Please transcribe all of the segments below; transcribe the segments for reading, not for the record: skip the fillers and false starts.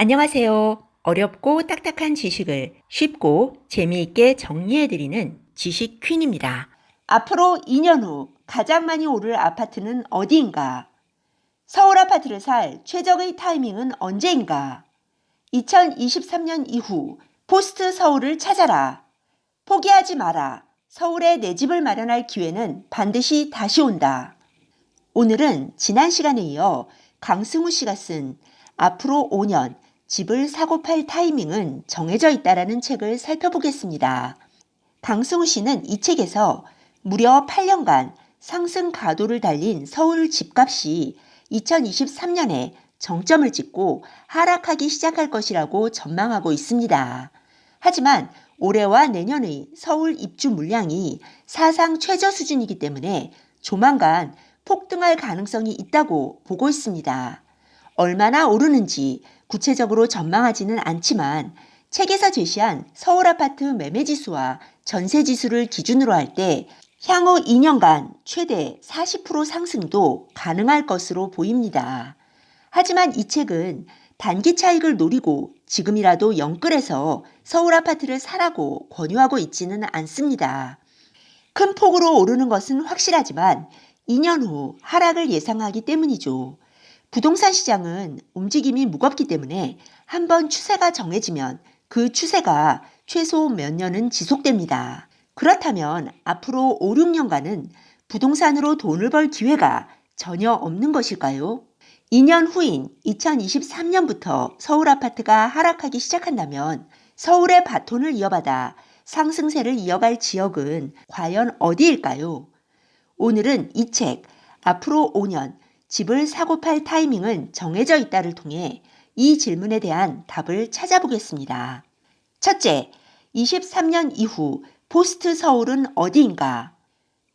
안녕하세요. 어렵고 딱딱한 지식을 쉽고 재미있게 정리해드리는 지식 퀸입니다. 앞으로 2년 후 가장 많이 오를 아파트는 어디인가? 서울 아파트를 살 최적의 타이밍은 언제인가? 2023년 이후 포스트 서울을 찾아라. 포기하지 마라. 서울에 내 집을 마련할 기회는 반드시 다시 온다. 오늘은 지난 시간에 이어 강승우 씨가 쓴 앞으로 5년 집을 사고 팔 타이밍은 정해져 있다라는 책을 살펴보겠습니다. 강승우 씨는 이 책에서 무려 8년간 상승 가도를 달린 서울 집값이 2023년에 정점을 찍고 하락하기 시작할 것이라고 전망하고 있습니다. 하지만 올해와 내년의 서울 입주 물량이 사상 최저 수준이기 때문에 조만간 폭등할 가능성이 있다고 보고 있습니다. 얼마나 오르는지 구체적으로 전망하지는 않지만 책에서 제시한 서울 아파트 매매 지수와 전세 지수를 기준으로 할 때 향후 2년간 최대 40% 상승도 가능할 것으로 보입니다. 하지만 이 책은 단기 차익을 노리고 지금이라도 영끌해서 서울 아파트를 사라고 권유하고 있지는 않습니다. 큰 폭으로 오르는 것은 확실하지만 2년 후 하락을 예상하기 때문이죠. 부동산 시장은 움직임이 무겁기 때문에 한번 추세가 정해지면 그 추세가 최소 몇 년은 지속됩니다. 그렇다면 앞으로 5, 6년간은 부동산으로 돈을 벌 기회가 전혀 없는 것일까요? 2년 후인 2023년부터 서울 아파트가 하락하기 시작한다면 서울의 바톤을 이어받아 상승세를 이어갈 지역은 과연 어디일까요? 오늘은 이 책 앞으로 5년 집을 사고 팔 타이밍은 정해져 있다를 통해 이 질문에 대한 답을 찾아보겠습니다. 첫째, 23년 이후 포스트 서울은 어디인가?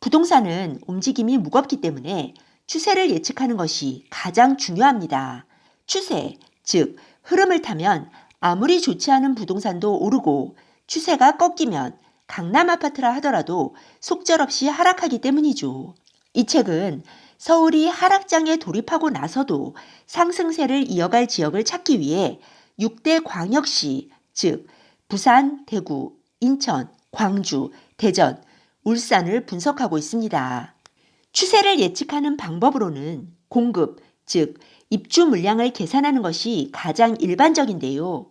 부동산은 움직임이 무겁기 때문에 추세를 예측하는 것이 가장 중요합니다. 추세, 즉 흐름을 타면 아무리 좋지 않은 부동산도 오르고 추세가 꺾이면 강남 아파트라 하더라도 속절없이 하락하기 때문이죠. 이 책은 서울이 하락장에 돌입하고 나서도 상승세를 이어갈 지역을 찾기 위해 6대 광역시, 즉 부산, 대구, 인천, 광주, 대전, 울산을 분석하고 있습니다. 추세를 예측하는 방법으로는 공급, 즉 입주 물량을 계산하는 것이 가장 일반적인데요.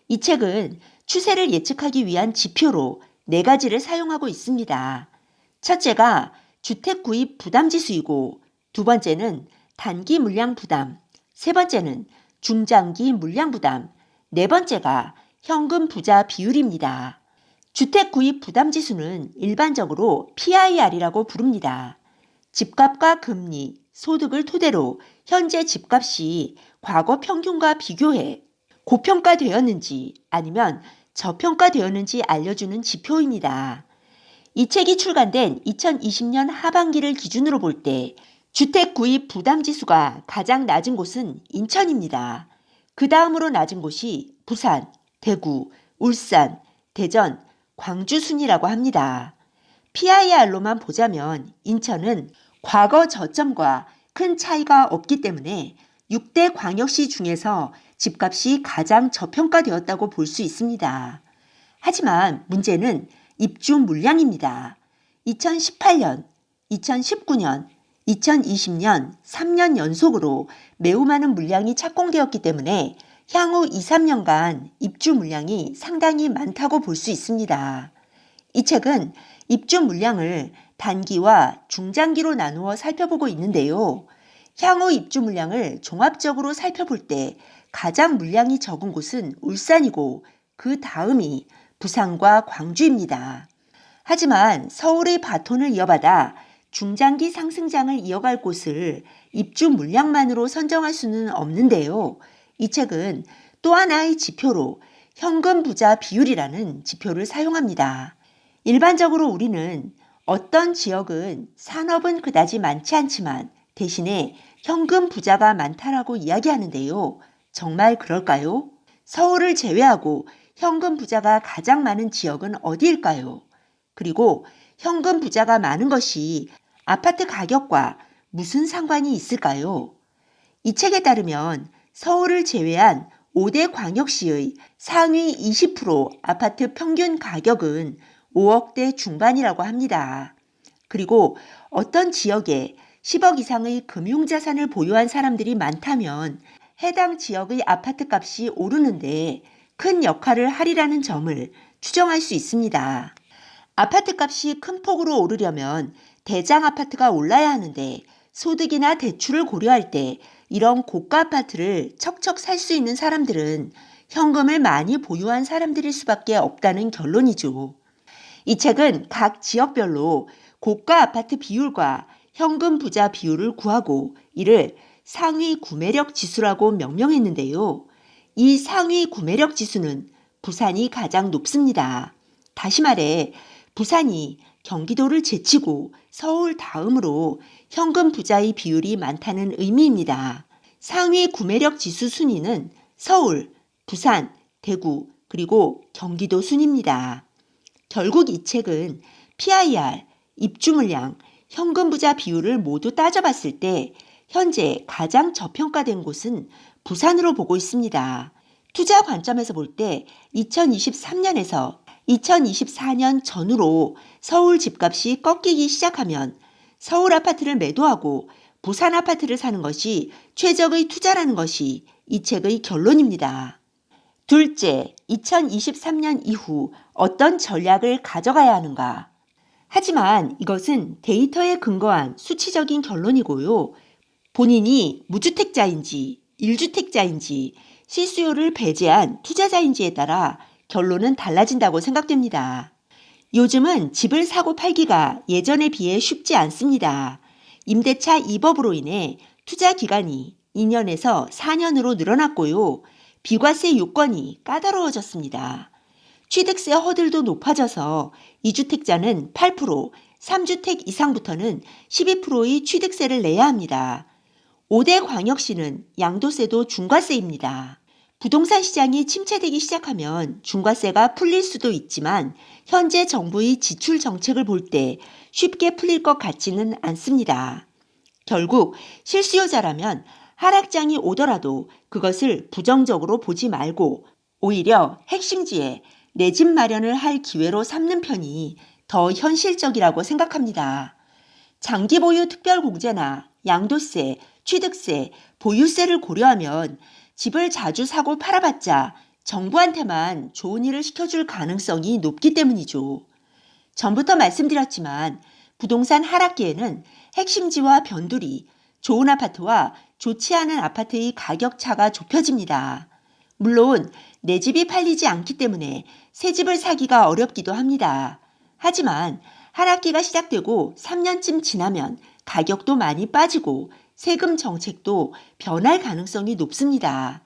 이 책은 추세를 예측하기 위한 지표로 4가지를 사용하고 있습니다. 첫째가 주택 구입 부담 지수이고 두 번째는 단기 물량 부담, 세 번째는 중장기 물량 부담, 네 번째가 현금 부자 비율입니다. 주택 구입 부담 지수는 일반적으로 PIR이라고 부릅니다. 집값과 금리, 소득을 토대로 현재 집값이 과거 평균과 비교해 고평가되었는지 아니면 저평가되었는지 알려주는 지표입니다. 이 책이 출간된 2020년 하반기를 기준으로 볼 때 주택 구입 부담 지수가 가장 낮은 곳은 인천입니다. 그 다음으로 낮은 곳이 부산, 대구, 울산, 대전, 광주 순이라고 합니다. PIR로만 보자면 인천은 과거 저점과 큰 차이가 없기 때문에 6대 광역시 중에서 집값이 가장 저평가되었다고 볼 수 있습니다. 하지만 문제는 입주 물량입니다. 2018년, 2019년, 2020년 3년 연속으로 매우 많은 물량이 착공되었기 때문에 향후 2, 3년간 입주 물량이 상당히 많다고 볼 수 있습니다. 이 책은 입주 물량을 단기와 중장기로 나누어 살펴보고 있는데요. 향후 입주 물량을 종합적으로 살펴볼 때 가장 물량이 적은 곳은 울산이고 그 다음이 부산과 광주입니다. 하지만 서울의 바톤을 이어받아 중장기 상승장을 이어갈 곳을 입주 물량만으로 선정할 수는 없는데요. 이 책은 또 하나의 지표로 현금 부자 비율이라는 지표를 사용합니다. 일반적으로 우리는 어떤 지역은 산업은 그다지 많지 않지만 대신에 현금 부자가 많다라고 이야기하는데요. 정말 그럴까요? 서울을 제외하고 현금 부자가 가장 많은 지역은 어디일까요? 그리고 현금 부자가 많은 것이 아파트 가격과 무슨 상관이 있을까요? 이 책에 따르면 서울을 제외한 5대 광역시의 상위 20% 아파트 평균 가격은 5억대 중반이라고 합니다. 그리고 어떤 지역에 10억 이상의 금융자산을 보유한 사람들이 많다면 해당 지역의 아파트 값이 오르는데 큰 역할을 하리라는 점을 추정할 수 있습니다. 아파트 값이 큰 폭으로 오르려면 대장 아파트가 올라야 하는데 소득이나 대출을 고려할 때 이런 고가 아파트를 척척 살 수 있는 사람들은 현금을 많이 보유한 사람들일 수밖에 없다는 결론이죠. 이 책은 각 지역별로 고가 아파트 비율과 현금 부자 비율을 구하고 이를 상위 구매력 지수라고 명명했는데요. 이 상위 구매력 지수는 부산이 가장 높습니다. 다시 말해 부산이 경기도를 제치고 서울 다음으로 현금 부자의 비율이 많다는 의미입니다. 상위 구매력 지수 순위는 서울, 부산, 대구, 그리고 경기도 순입니다. 결국 이 책은 PIR, 입주 물량, 현금 부자 비율을 모두 따져봤을 때 현재 가장 저평가된 곳은 부산으로 보고 있습니다. 투자 관점에서 볼 때 2023년에서 2024년 전후로 서울 집값이 꺾이기 시작하면 서울 아파트를 매도하고 부산 아파트를 사는 것이 최적의 투자라는 것이 이 책의 결론입니다. 둘째, 2023년 이후 어떤 전략을 가져가야 하는가? 하지만 이것은 데이터에 근거한 수치적인 결론이고요. 본인이 무주택자인지 1주택자인지 실수요를 배제한 투자자인지에 따라 결론은 달라진다고 생각됩니다. 요즘은 집을 사고 팔기가 예전에 비해 쉽지 않습니다. 임대차 2법으로 인해 투자 기간이 2년에서 4년으로 늘어났고요. 비과세 요건이 까다로워졌습니다. 취득세 허들도 높아져서 2주택자는 8%, 3주택 이상부터는 12%의 취득세를 내야 합니다. 5대 광역시는 양도세도 중과세입니다. 부동산 시장이 침체되기 시작하면 중과세가 풀릴 수도 있지만 현재 정부의 지출 정책을 볼 때 쉽게 풀릴 것 같지는 않습니다. 결국 실수요자라면 하락장이 오더라도 그것을 부정적으로 보지 말고 오히려 핵심지에 내 집 마련을 할 기회로 삼는 편이 더 현실적이라고 생각합니다. 장기 보유 특별공제나 양도세, 취득세, 보유세를 고려하면 집을 자주 사고 팔아봤자 정부한테만 좋은 일을 시켜줄 가능성이 높기 때문이죠. 전부터 말씀드렸지만 부동산 하락기에는 핵심지와 변두리, 좋은 아파트와 좋지 않은 아파트의 가격 차가 좁혀집니다. 물론 내 집이 팔리지 않기 때문에 새 집을 사기가 어렵기도 합니다. 하지만 하락기가 시작되고 3년쯤 지나면 가격도 많이 빠지고 세금 정책도 변할 가능성이 높습니다.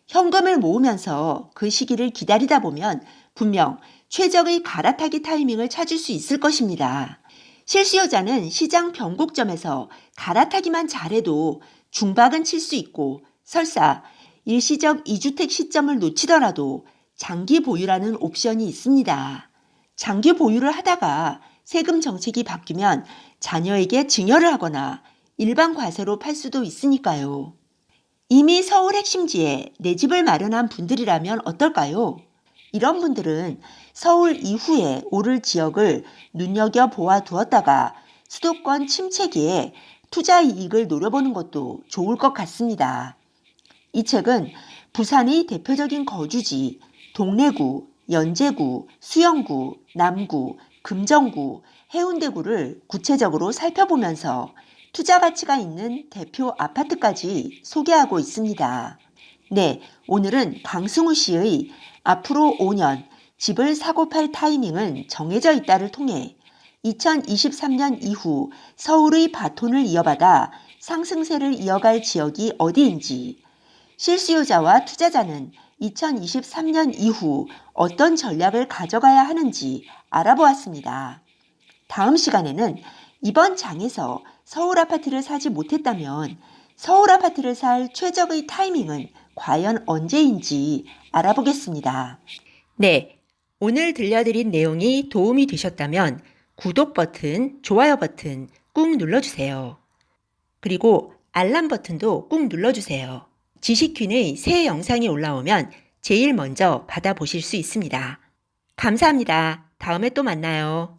현금을 모으면서 그 시기를 기다리다 보면 분명 최적의 갈아타기 타이밍을 찾을 수 있을 것입니다. 실수요자는 시장 변곡점에서 갈아타기만 잘해도 중박은 칠 수 있고 설사 일시적 2주택 시점을 놓치더라도 장기 보유라는 옵션이 있습니다. 장기 보유를 하다가 세금 정책이 바뀌면 자녀에게 증여를 하거나 일반 과세로 팔 수도 있으니까요. 이미 서울 핵심지에 내 집을 마련한 분들이라면 어떨까요? 이런 분들은 서울 이후에 오를 지역을 눈여겨보아 두었다가 수도권 침체기에 투자 이익을 노려보는 것도 좋을 것 같습니다. 이 책은 부산의 대표적인 거주지, 동래구, 연제구, 수영구, 남구, 금정구, 해운대구를 구체적으로 살펴보면서 투자 가치가 있는 대표 아파트까지 소개하고 있습니다. 네, 오늘은 강승우 씨의 앞으로 5년 집을 사고 팔 타이밍은 정해져 있다를 통해 2023년 이후 서울의 바톤을 이어받아 상승세를 이어갈 지역이 어디인지, 실수요자와 투자자는 2023년 이후 어떤 전략을 가져가야 하는지 알아보았습니다. 다음 시간에는 이번 장에서 서울 아파트를 사지 못했다면 서울 아파트를 살 최적의 타이밍은 과연 언제인지 알아보겠습니다. 네, 오늘 들려드린 내용이 도움이 되셨다면 구독 버튼, 좋아요 버튼 꾹 눌러주세요. 그리고 알람 버튼도 꾹 눌러주세요. 지식퀸의 새 영상이 올라오면 제일 먼저 받아보실 수 있습니다. 감사합니다. 다음에 또 만나요.